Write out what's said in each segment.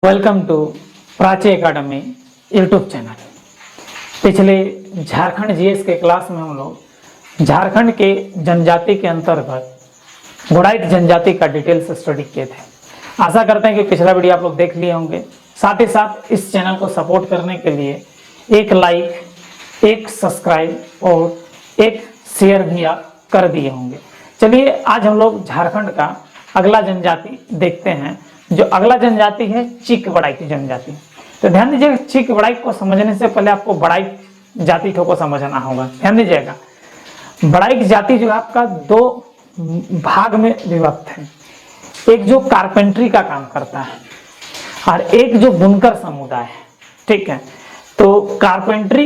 Welcome to Prachi Academy YouTube channel. पिछले Jharkhand GS के class में हम लोग झारखंड के जनजाति के अंतर्गत घोड़ाइट जनजाति का डिटेल से स्टडी किए थे। आशा करते हैं कि पिछला वीडियो आप लोग देख लिए होंगे। साथ ही साथ इस चैनल को सपोर्ट करने के लिए एक लाइक, एक सब्सक्राइब और एक शेयर भी आप कर दिए होंगे। चलिए आज हम लोग झारखंड का अगला जनजाति देखते हैं। जो अगला जनजाति है चीक बड़ाइक जनजाति। तो ध्यान दीजिएगा, चीक बड़ाइक को समझने से पहले आपको बड़ाइक जाति को समझना होगा। ध्यान दीजिएगा, बड़ाइक जाति जो है आपका दो भाग में विभक्त है। एक जो कारपेंट्री का काम करता है और एक जो बुनकर समुदाय है। ठीक है, तो कारपेंट्री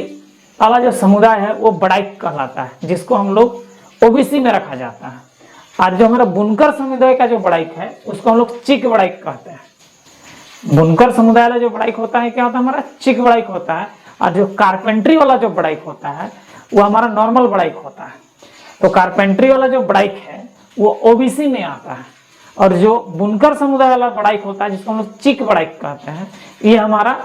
वाला जो समुदाय है वो बड़ाइक कहलाता है, जिसको हम लोग ओबीसी में रखा जाता है। और जो हमारा बुनकर समुदाय का जो बड़ाइक है उसको हम लोग चीक बड़ाइक कहते हैं। बुनकर समुदाय वाला जो बड़ाइक होता है क्या होता है, हमारा चीक बड़ाइक होता है। और जो कारपेंट्री वाला जो बड़ाइक होता है वो हमारा नॉर्मल बड़ाइक होता है। तो कारपेंट्री वाला जो बड़ाइक है वो ओबीसी में आता है, और जो बुनकर समुदाय वाला बड़ाइक होता है जिसको हम लोग चीक बड़ाइक कहते हैं, ये हमारा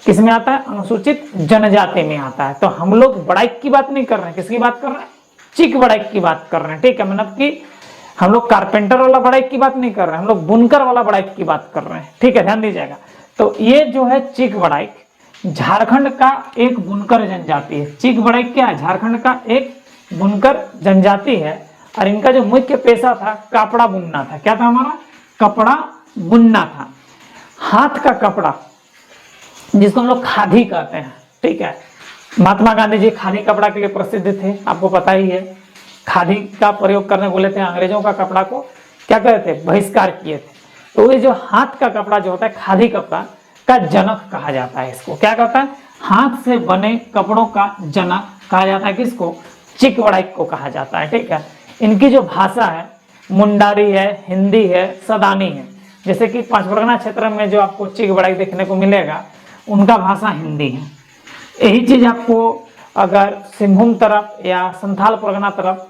किस में आता है, अनुसूचित जनजाति में आता है। तो हम लोग बड़ाइक की बात नहीं कर रहे हैं, किसकी बात कर रहे हैं, चीक बड़ाइक की बात कर रहे हैं। ठीक है, मतलब कि हम लोग कारपेंटर वाला बड़ाइक की बात नहीं कर रहे हैं, हम लोग बुनकर वाला बड़ाइक की बात कर रहे हैं। ठीक है, ध्यान दीजिएगा। तो ये जो है चीक बड़ाइक झारखंड का एक बुनकर जनजाति है। चीक बड़ाइक क्या है, झारखंड का एक बुनकर जनजाति है। और इनका जो मुख्य पेशा था कपड़ा बुनना था। क्या था हमारा, कपड़ा बुनना था। हाथ का कपड़ा जिसको हम लोग खादी कहते हैं। ठीक है, महात्मा गांधी जी खादी कपड़ा के लिए प्रसिद्ध थे, आपको पता ही है। खादी का प्रयोग करने बोले थे, अंग्रेजों का कपड़ा को क्या कहते थे, बहिष्कार किए थे। तो ये जो हाथ का कपड़ा जो होता है, खादी कपड़ा का जनक कहा जाता है। इसको क्या कहता है, हाथ से बने कपड़ों का जनक कहा जाता है। किसको, चीक बड़ाइक को कहा जाता है। ठीक है, इनकी जो भाषा है मुंडारी है, हिंदी है, सदानी है। जैसे कि पांच परगना क्षेत्र में जो आपको चीक बड़ाइक देखने को मिलेगा उनका भाषा हिंदी है। यही चीज आपको अगर सिंहभूम तरफ या संथाल परगना तरफ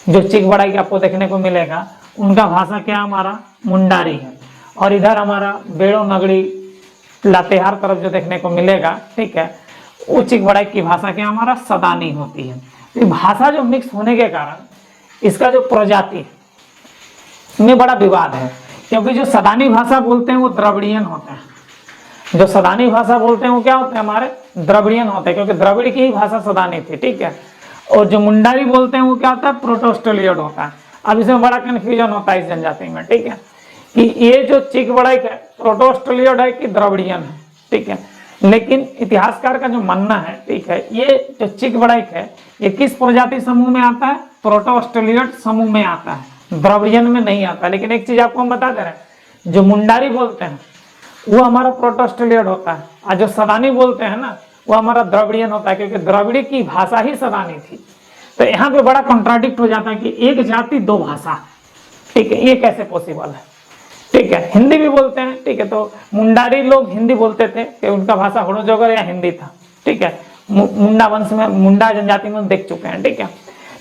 जो चीक बड़ाइक आपको देखने को मिलेगा उनका भाषा क्या हमारा मुंडारी है। और इधर हमारा बेड़ो नगड़ी लातेहार तरफ जो देखने को मिलेगा, ठीक है, वो चीक बड़ाइक की भाषा क्या हमारा सदानी होती है। तो भाषा जो मिक्स होने के कारण इसका जो प्रजाति में बड़ा विवाद है, क्योंकि जो सदानी भाषा बोलते हैं वो द्रविड़ियन होते हैं। जो सदानी भाषा बोलते हैं वो क्या होते हैं, हमारे द्रविड़ियन होते हैं, क्योंकि द्रविड़ की ही भाषा सदानी थी। ठीक है, और जो मुंडारी बोलते हैं वो क्या होता है, प्रोटोस्टोलियड होता है। अब इसमें बड़ा कंफ्यूजन होता है इस जनजाति में। ठीक है, कि ये जो चीक बड़ाइक है प्रोटोस्टोलियड है कि द्रविड़ियन है। ठीक है, लेकिन इतिहासकार का जो मानना है, ठीक है, ये जो चीक बड़ाइक है ये किस प्रजाति समूह में आता है, प्रोटोस्टोलियड समूह में आता है, द्रविड़ियन में नहीं आता। लेकिन एक चीज आपको हम बता दे रहे हैं, जो मुंडारी बोलते हैं वो हमारा प्रोटोस्टोलियड होता है, और जो सदानी बोलते हैं ना वो हमारा द्रविड़ियन होता है, क्योंकि द्रविड़ की भाषा ही सदानी थी। तो यहाँ पे बड़ा कॉन्ट्राडिक्ट हो जाता है कि एक जाति दो भाषा। ठीक है, ये कैसे पॉसिबल है। ठीक है, हिंदी भी बोलते हैं। ठीक है, तो मुंडारी लोग हिंदी बोलते थे कि उनका भाषा होड़ोजोगर या हिंदी था। ठीक है, मुंडा वंश में, मुंडा जनजाति में देख चुके हैं। ठीक है,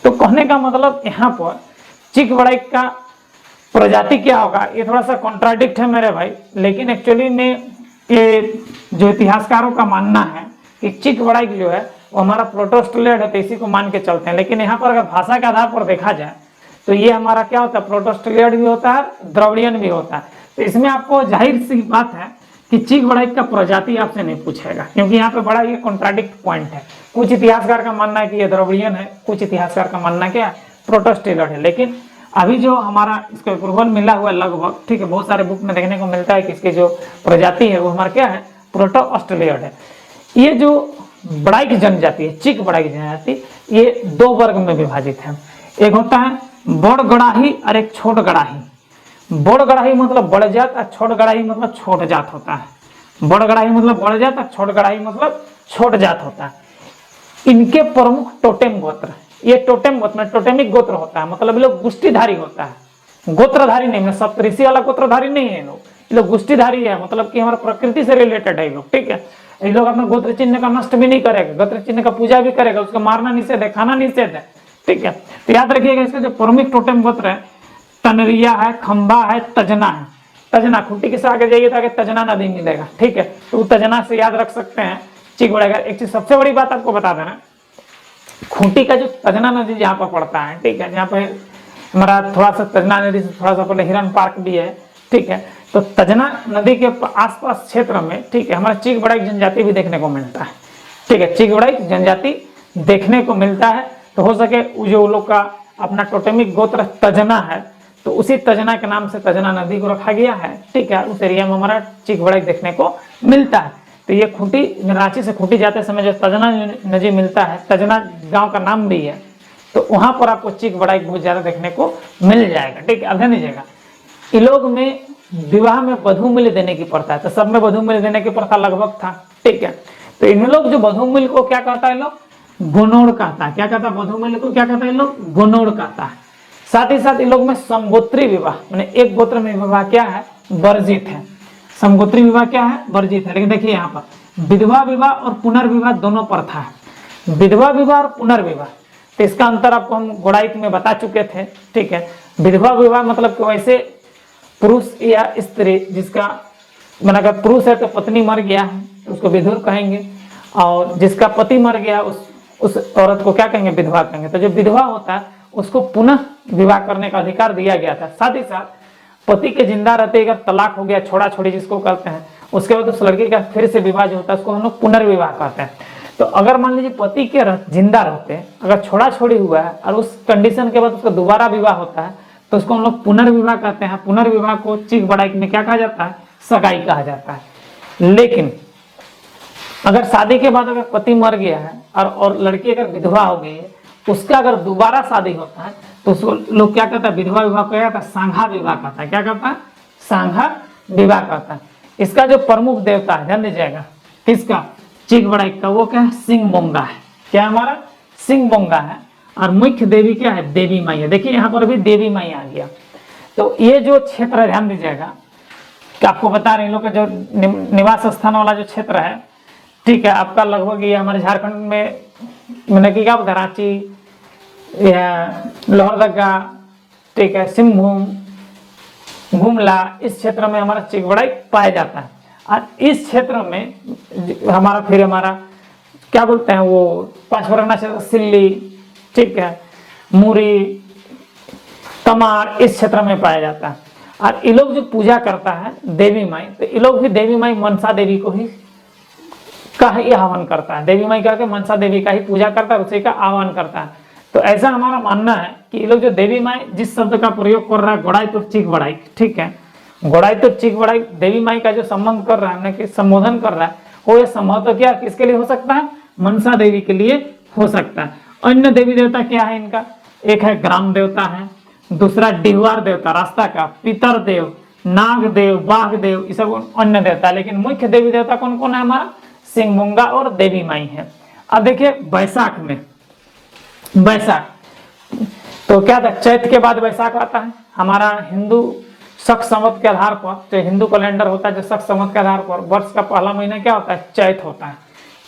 तो कहने का मतलब यहाँ पर चीक बड़ाइक का प्रजाति क्या होगा, ये थोड़ा सा कॉन्ट्राडिक्ट है मेरे भाई। लेकिन एक्चुअली में ये जो इतिहासकारों का मानना है कि चीक बड़ाइक जो है वो हमारा प्रोटोस्टोलियड है, तो इसी को मान के चलते हैं। लेकिन यहाँ पर अगर भाषा के आधार पर देखा जाए तो ये हमारा क्या होता है, प्रोटोस्टोलियड भी होता है, द्रविड़ियन भी होता है। तो इसमें आपको जाहिर सी बात है कि चीक बड़ाइक का प्रजाति आपसे नहीं पूछेगा, क्योंकि यहाँ पे बड़ा ये कॉन्ट्राडिक्ट पॉइंट है। कुछ इतिहासकार का मानना है कि ये द्रविड़ियन है, कुछ इतिहासकार का मानना क्या है, प्रोटोस्टोलियड है। लेकिन अभी जो हमारा इसको अप्रूवल मिला हुआ है लगभग, ठीक है, बहुत सारे बुक में देखने को मिलता है कि इसकी जो प्रजाति है वो हमारा क्या है, प्रोटोस्टोलियड है। ये जो बड़ाइक जनजाति है, चीक बड़ाइक जनजाति, ये दो वर्ग में विभाजित है। एक होता है बड़ गड़ाही और एक छोट गड़ाही। बड़ गड़ाही मतलब बड़ जात और छोट गड़ाही मतलब छोट जात होता है। बड़ गड़ाही मतलब बड़ जात और छोट गड़ाही मतलब छोट जात होता है। इनके प्रमुख टोटेम गोत्र, ये टोटेम गोत्र में टोटेमिक गोत्र होता है, मतलब ये लोग गुष्टिधारी होता है, गोत्रधारी नहीं, मतलब सप्तऋषि वाला गोत्रधारी नहीं है। ये लोग गुष्टिधारी है, मतलब कि हमारा प्रकृति से रिलेटेड है ये लोग। ठीक है, ये लोग अपना गोत्र चिन्ह का नष्ट भी नहीं करेगा, गोत्र चिन्ह का पूजा भी करेगा, उसको मारना निषेध है, खाना निषेध है। ठीक है, तो याद रखिएगा इसके जो प्रमुख टोटेम गोत्र है, तनरिया है, खंबा है, तजना है। तजना, खूंटी के से आगे जाइए तो आगे तजना नदी मिलेगा, ठीक है। तो तजना से याद रख सकते हैं चिक बड़ाई। एक चीज सबसे बड़ी बात आपको बता देना, खूंटी का जो तजना नदी जहाँ पर पड़ता है, ठीक है, जहाँ पे हमारा थोड़ा सा तजना नदी से थोड़ा सा पहले हिरन पार्क भी है, ठीक है। तो तजना नदी के आसपास क्षेत्र में, ठीक है, हमारा चीक बड़ाई जनजाति भी देखने को मिलता है, ठीक है, चीक बड़ाई जनजाति देखने को मिलता है। तो हो सके जो लोग का अपना टोटेमिक गोत्र तजना है, तो उसी तजना के नाम से तजना नदी को रखा गया है, ठीक है। उस एरिया में हमारा चीक बड़ाई देखने को मिलता है। तो ये खूंटी, रांची से खूंटी जाते समय जो तजना नदी मिलता है, तजना गांव का नाम भी है, तो वहां पर आपको चीक बड़ाई बहुत ज्यादा देखने को मिल जाएगा, ठीक है। अध्ययन दीजिएगा, इन लोग में विवाह में वधू मूल्य देने की प्रथा है, तो सब में वधू मूल्य देने की प्रथा लगभग था, ठीक है। तो इन लोग जो वधू मूल्य को क्या कहता है, लोग गोनोड़ कहता है। क्या कहता है वधू मूल्य को, क्या कहता है लोग गोनोड़ कहता है। साथ ही साथ इन लोग में समगोत्री विवाह, मैंने एक गोत्र में विवाह क्या है, वर्जित है। समगोत्री विवाह क्या है, वर्जित है। लेकिन देखिए यहाँ पर विधवा विवाह और पुनर्विवाह दोनों प्रथा है, विधवा विवाह और पुनर्विवाह। तो इसका अंतर आपको हम गोड़ाई में बता चुके थे, ठीक है। विधवा विवाह मतलब कि वैसे पुरुष या स्त्री जिसका, मैंने अगर पुरुष है तो पत्नी मर गया है तो उसको विधुर कहेंगे, और जिसका पति मर गया उस औरत को क्या कहेंगे, विधवा कहेंगे। तो जो विधवा होता है उसको पुनः विवाह करने का अधिकार दिया गया था। साथ ही साथ पति के जिंदा रहते अगर तलाक हो गया, छोड़ा छोड़ी जिसको कहते हैं, उसके बाद उस लड़की का फिर से विवाह जो होता है उसको हम लोग पुनर्विवाह कहते हैं। तो अगर मान लीजिए पति के जिंदा रहते अगर छोड़ा छोड़ी हुआ है और उस कंडीशन के बाद उसका दोबारा विवाह होता है तो उसको हम लोग पुनर्विवाह कहते हैं। पुनर्विवाह को चीक बड़ाई में क्या कहा जाता है, सगाई कहा जाता है। लेकिन अगर शादी के बाद अगर पति मर गया है और लड़की अगर विधवा हो गई है, उसका अगर दोबारा शादी होता है तो उसको लोग क्या कहता है, विधवा विवाह को क्या कहता है, सांघा विवाह कहता है। क्या कहता है, सांघा विवाह कहता है। इसका जो प्रमुख देवता है, ध्यान दीजिएगा, किसका, चीक बड़ाई का, वो क्या है, सिंह बोंगा है। क्या हमारा सिंह बोंगा है। और मुख्य देवी क्या है, देवी माई है। देखिए यहाँ पर भी देवी माई आ गया। तो ये जो क्षेत्र है, ध्यान दीजिएगा कि आपको बता रहे हैं लोग का जो निवास स्थान वाला जो क्षेत्र है, ठीक है, आपका लगभग ये हमारे झारखंड में मैंने कि क्या रांची, लोहरदगा, ठीक है, सिंहभूम, गुमला, इस क्षेत्र में हमारा चीक बड़ाई पाया जाता है। और इस क्षेत्र में हमारा फिर हमारा क्या बोलते हैं वो पांच परगना क्षेत्र, सिल्ली, ठीक है, मुरी, तमार, इस क्षेत्र में पाया जाता है। और ये लोग जो पूजा करता है देवी माई, तो ये लोग भी देवी माई मनसा देवी को ही का ही आह्वान करता है। देवी माई का मनसा देवी का ही पूजा करता है, उसी का आह्वान करता है। तो ऐसा हमारा मानना है कि ये लोग जो देवी माई जिस शब्द का प्रयोग कर रहा है, गोड़ाई तो चीक बड़ाई, ठीक है, गोड़ाई तो चीक बड़ाई, देवी माई का जो संबंध कर रहा है, कि संबोधन कर रहा है, वो ये संभव तो क्या किसके लिए हो सकता है, मनसा देवी के लिए हो सकता है। अन्य देवी देवता क्या है इनका, एक है ग्राम देवता है, दूसरा डिहवार देवता रास्ता का, पितर देव, नाग देव, बाघ देव, ये सब अन्य देवता। लेकिन मुख्य देवी देवता कौन कौन है, हमारा सिंह बोंगा और देवी माई है। अब देखिए बैसाख में, बैसाख तो क्या था, चैत के बाद बैसाख आता है। हमारा हिंदू शक संवत के आधार पर, जो हिंदू कैलेंडर होता है, जो शक संवत के आधार पर वर्ष का पहला महीना क्या होता है, चैत होता है।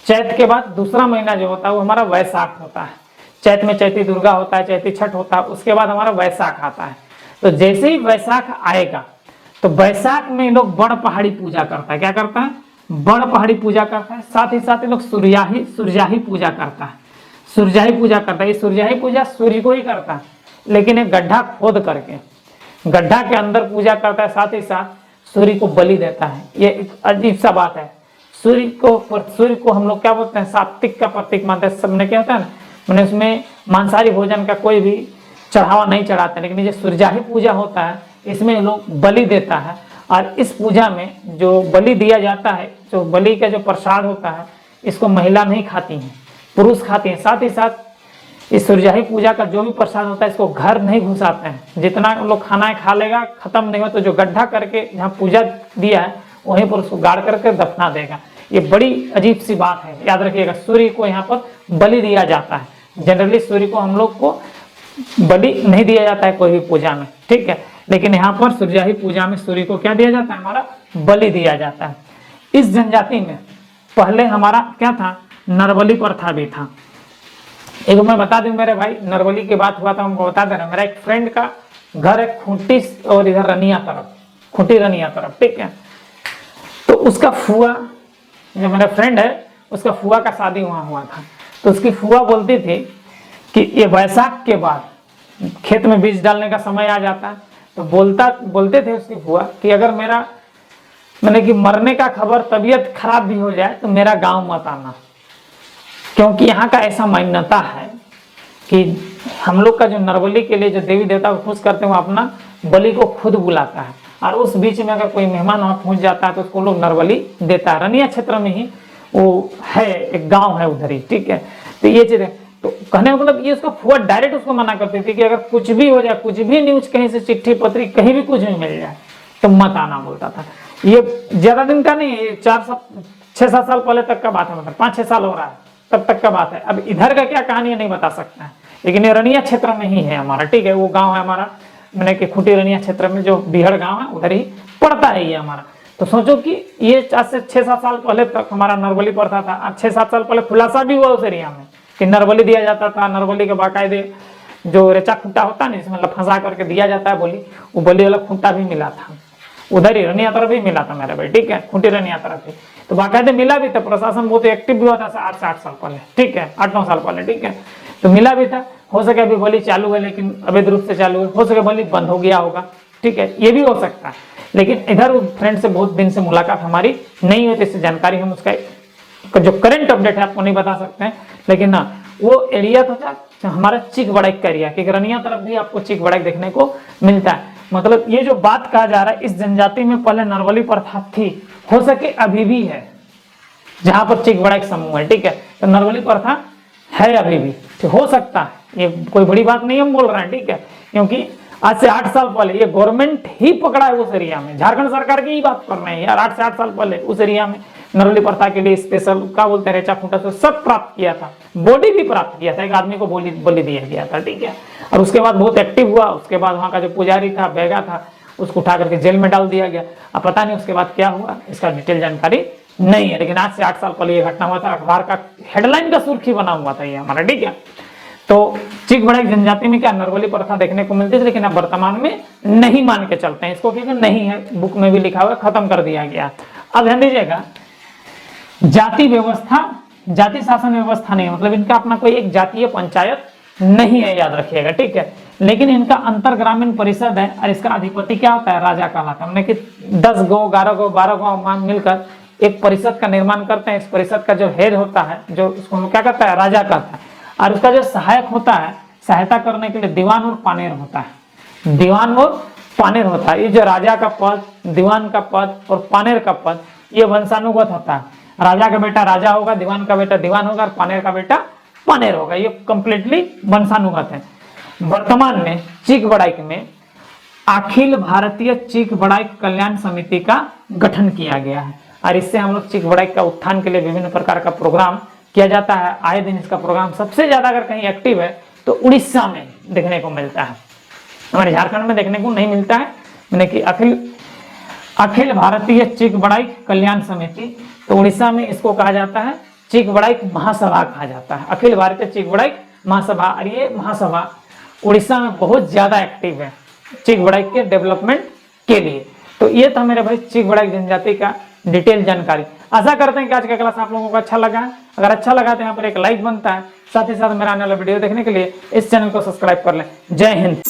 चैत के बाद दूसरा महीना जो होता है वो हमारा वैशाख होता है। चैत में चैती दुर्गा होता है, चैती छठ होता है, उसके बाद हमारा वैशाख आता है। तो जैसे ही वैशाख आएगा तो वैशाख में लोग बड़ पहाड़ी पूजा करता है। क्या करता है, बड़ पहाड़ी पूजा करता है। साथ ही साथ लोग सूर्याही पूजा करता है, सूर्याही पूजा करता है। ये सूर्याही पूजा सूर्य को ही करता है, लेकिन एक गड्ढा खोद करके गड्ढा के अंदर पूजा करता है। साथ ही साथ सूर्य को बलि देता है। ये एक अजीब सा बात है। सूर्य को हम लोग क्या बोलते हैं, सात्विक का प्रतीक मानते हैं। सबने क्या होता है ना, मैंने उसमें मांसाहारी भोजन का कोई भी चढ़ावा नहीं चढ़ाते, लेकिन ये सूर्याही पूजा होता है, इसमें लोग बलि देता है। और इस पूजा में जो बलि दिया जाता है, जो बलि का जो प्रसाद होता है, इसको महिला नहीं खाती हैं, पुरुष खाते हैं। साथ ही साथ इस सूर्याही पूजा का जो भी प्रसाद होता है, इसको घर नहीं घुसाते हैं। जितना लोग खाना खा लेगा, खत्म नहीं हो, तो जो गड्ढा करके जहाँ पूजा दिया है वहीं पर उसको गाड़ करके दफना देगा। ये बड़ी अजीब सी बात है, याद रखिएगा। सूर्य को यहाँ पर बलि दिया जाता है। जनरली सूर्य को हम लोग को बलि नहीं दिया जाता है कोई भी पूजा में, ठीक है, लेकिन यहाँ पर सूर्याही पूजा में सूर्य को क्या दिया जाता है, हमारा बलि दिया जाता है। इस जनजाति में पहले हमारा क्या था, नरबली प्रथा भी था। एक मैं बता दूं मेरे भाई, नरबली की बात हुआ था, हमको बता दे रहा, मेरा एक फ्रेंड का घर है खूंटी और इधर रनिया तरफ, खुटी रनिया तरफ, ठीक है। तो उसका फुआ, जो मेरा फ्रेंड है, उसका फुआ का शादी वहाँ हुआ था। तो उसकी फुआ बोलती थी कि ये वैशाख के बाद खेत में बीज डालने का समय आ जाता है, तो बोलते थे उसकी फुआ कि अगर मेरा मैंने कि मरने का खबर, तबीयत खराब भी हो जाए तो मेरा गांव मत आना, क्योंकि यहाँ का ऐसा मान्यता है कि हम लोग का जो नरबली के लिए जो देवी देवता को खुश करते हैं, वो अपना बलि को खुद बुलाता है, और उस बीच में अगर कोई मेहमान वहाँ पहुंच जाता है तो उसको लोग नरबली देता है। रनिया क्षेत्र में ही वो है, एक गांव है उधर ही, ठीक है। तो ये चीज है, तो कहने का मतलब ये उसका फुआ डायरेक्ट उसको मना करती थी कि अगर कुछ भी हो जाए, कुछ भी न्यूज कहीं से, चिट्ठी पत्री कहीं भी कुछ भी मिल जाए तो मत आना, बोलता था। ये ज्यादा दिन का नहीं है, ये 6-7 साल पहले तक का बात है, मतलब 5-6 साल हो रहा है तब तक का बात है। अब इधर का क्या कहानी है नहीं बता सकता है, लेकिन ये रनिया क्षेत्र में ही है हमारा, ठीक है। वो गाँव है हमारा, मैंने कि खुटी रनिया क्षेत्र में जो बिहड़ गाँव है उधर ही पड़ता है ये हमारा। तो सोचो कि ये आज से 6-7 साल पहले तक हमारा नरबली प्रथा था। आज 6-7 साल पहले खुलासा भी हुआ उस एरिया में कि नरबली दिया जाता था। नरबली के बाकायदे जो रेचा खूंटा होता है ना, इसमें मतलब फंसा करके दिया जाता है बलि, वो बलि वाला खूंटा भी मिला था उधर ही, रनिया तरफ भी मिला था मेरे भाई, ठीक है, खुटी रनिया तरफ ही। तो बाकायदे मिला भी था, प्रशासन बहुत एक्टिव भी हुआ था 8 से 8 साल पहले, ठीक है, 8-9 साल पहले, ठीक है। तो मिला भी था। हो सके अभी बलि चालू है, लेकिन अवैध रूप से चालू है, हो सके बलि बंद हो गया होगा, ठीक है, ये भी हो सकता है। लेकिन इधर फ्रेंड से बहुत दिन से मुलाकात हमारी नहीं हुई, इससे जानकारी हम उसका जो करंट अपडेट है आपको नहीं बता सकते हैं। लेकिन ना वो एरिया था हमारा चीक बड़ाइक का एरिया, क्योंकि रनिया तरफ भी आपको चीक बड़ाइक देखने को मिलता है। मतलब ये जो बात कहा जा रहा है, इस जनजाति में पहले नरबली प्रथा थी, हो सके अभी भी है, जहां पर चीक बड़ाइक समूह है, ठीक है। तो नरबली प्रथा है अभी भी, तो हो सकता है, ये कोई बड़ी बात नहीं हम बोल रहे हैं, ठीक है। क्योंकि आज से 8 साल पहले ये गवर्नमेंट ही पकड़ा है उस एरिया में, झारखंड सरकार की ही बात कर रहे हैं यार। 8 से 8 साल पहले उस एरिया में नरबली प्रथा के लिए स्पेशल क्या बोलते हैं, रेचा खूंटा से सब प्राप्त किया था, बॉडी भी प्राप्त किया था, एक आदमी को बलि दिया गया था, ठीक है। और उसके बाद बहुत एक्टिव हुआ। उसके बाद वहाँ का जो पुजारी था, बैगा था, उसको उठा करके जेल में डाल दिया गया। अब पता नहीं उसके बाद क्या हुआ, इसका डिटेल जानकारी नहीं है। लेकिन आज से 8 साल पहले ये घटना हुआ था, अखबार का हेडलाइन का सुर्खी बना हुआ था ये हमारा, ठीक है। तो चीक बड़ाइक जनजाति में क्या नरबली प्रथा देखने को मिलती थी, लेकिन अब वर्तमान में नहीं मान के चलते हैं इसको, क्योंकि नहीं है, बुक में भी लिखा हुआ, खत्म कर दिया गया। अब ध्यान दीजिएगा, जाति व्यवस्था, जाति शासन व्यवस्था नहीं, मतलब इनका अपना कोई एक जातीय पंचायत नहीं है, याद रखिएगा, ठीक है। लेकिन इनका अंतर ग्रामीण परिषद है, और इसका अधिपति क्या होता है, राजा कहलाता है। हमने कि 10 गो 11 गो 12 गो मिलकर एक परिषद का निर्माण करते हैं। इस परिषद का जो हेड होता है, जो उसको हम क्या कहता है, राजा कहता है। और उसका जो सहायक होता है, सहायता करने के लिए दीवान और पानेर होता है, दीवान और पानेर होता है। ये जो राजा का पद, दीवान का पद और पानेर का पद, ये वंशानुगत होता है। राजा का बेटा राजा होगा, दीवान का बेटा दीवान होगा, और पानेर का बेटा पानेर होगा, ये कंप्लीटली वंशानुगत है। वर्तमान में चीक बड़ाइक में अखिल भारतीय चीक बड़ाइक कल्याण समिति का गठन किया गया है, और इससे हम लोग चीक बड़ाइक का उत्थान के लिए विभिन्न प्रकार का प्रोग्राम किया जाता है। आए दिन इसका प्रोग्राम सबसे ज्यादा अगर कहीं एक्टिव है तो उड़ीसा में देखने को मिलता है, हमारे झारखंड में देखने को नहीं मिलता है। मैंने कि अखिल भारतीय चीक बड़ाइक कल्याण समिति, तो उड़ीसा में इसको कहा जाता है चीक बड़ाइक महासभा कहा जाता है, अखिल भारतीय चीक बड़ाइक महासभा। और ये महासभा उड़ीसा में बहुत ज्यादा एक्टिव है चीक बड़ाइक के डेवलपमेंट के लिए। तो ये था मेरे भाई चीक बड़ाइक जनजाति का डिटेल जानकारी। आशा करते हैं कि आज का क्लास आप लोगों को अच्छा लगा है। अगर अच्छा लगा तो यहाँ पर एक लाइक बनता है, साथ ही साथ मेरा आने वाला वीडियो देखने के लिए इस चैनल को सब्सक्राइब कर लें। जय हिंद।